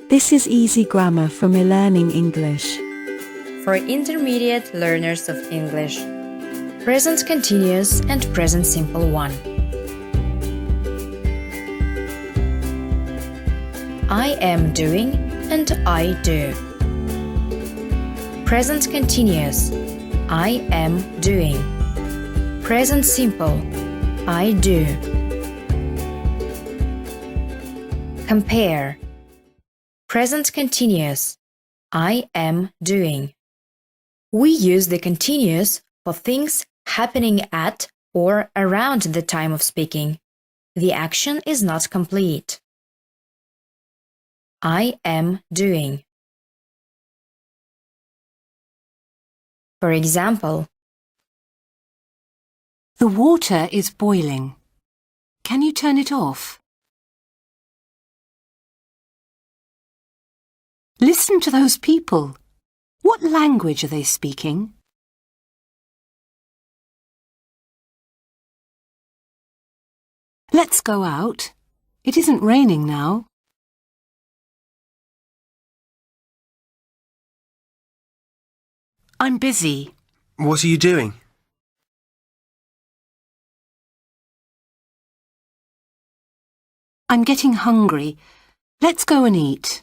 This is easy grammar from Learning English. For intermediate learners of English, present continuous and present simple 1. I am doing and I do. Present continuous, I am doing. Present simple, I do. Compare. Present continuous, I am doing. We use the continuous for things happening at or around the time of speaking. The action is not complete. I am doing. For example, The water is boiling. Can you turn it off? Listen to those people. What language are they speaking? Let's go out. It isn't raining now. I'm busy. What are you doing? I'm getting hungry. Let's go and eat.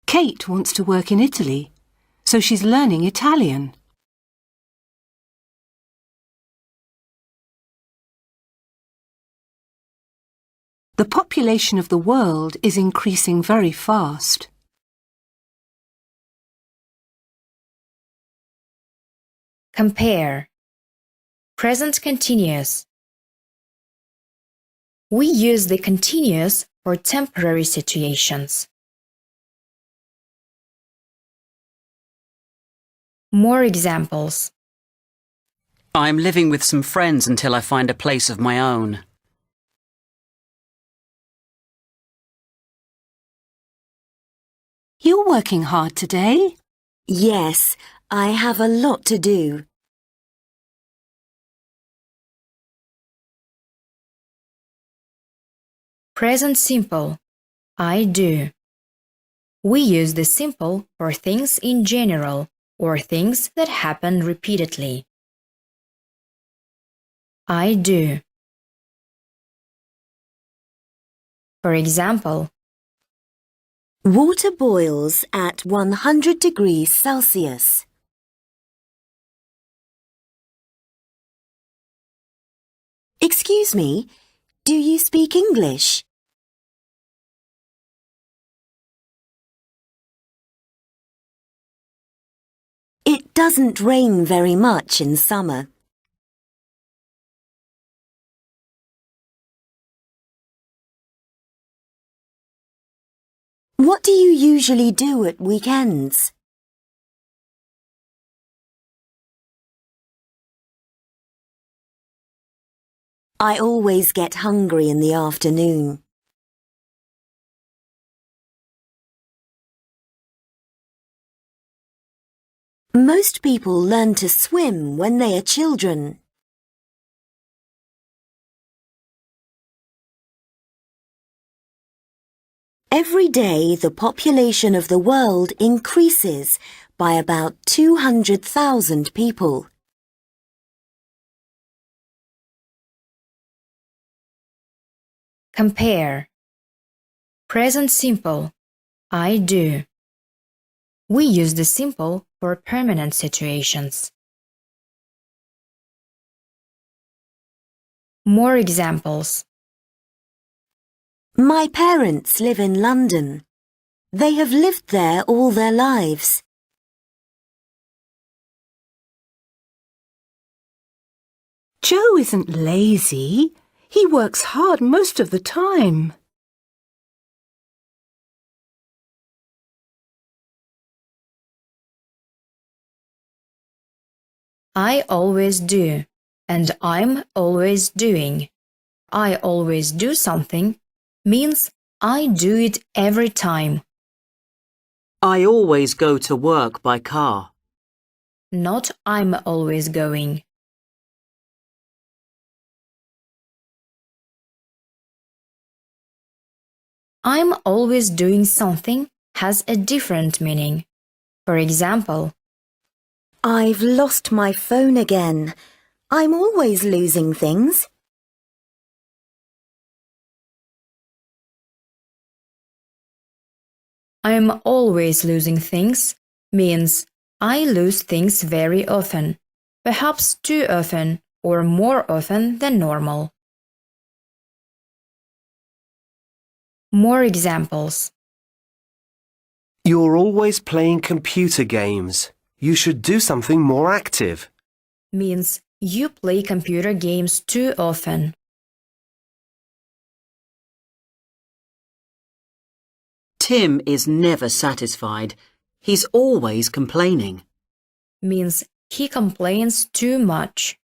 Kate wants to work in Italy, so she's learning Italian. The population of the world is increasing very fast. compare. Present continuous. We use the continuous for temporary situations. More examples. I'm living with some friends until I find a place of my own. You're working hard today. Yes, I have a lot to do. Present simple. I do. We use the simple for things in general or things that happen repeatedly. I do. For example, Water boils at 100 degrees Celsius. Excuse me, do you speak English? It doesn't rain very much in summer. What do you usually do at weekends? I always get hungry in the afternoon. Most people learn to swim when they are children. Every day, the population of the world increases by about 200,000 people. compare. Present simple. I do. We use the simple for permanent situations. More examples. My parents live in London. They have lived there all their lives. Joe isn't lazy. He works hard most of the time. I always do, and I'm always doing. I always do something means I do it every time, I always go to work by car. not I'm always going. I'm always doing something has a different meaning. For example, I've lost my phone again. I'm always losing things. I'm always losing things means I lose things very often, perhaps too often or more often than normal. More examples. You're always playing computer games. You should do something more active. Means you play computer games too often. Tim is never satisfied. He's always complaining. Means he complains too much.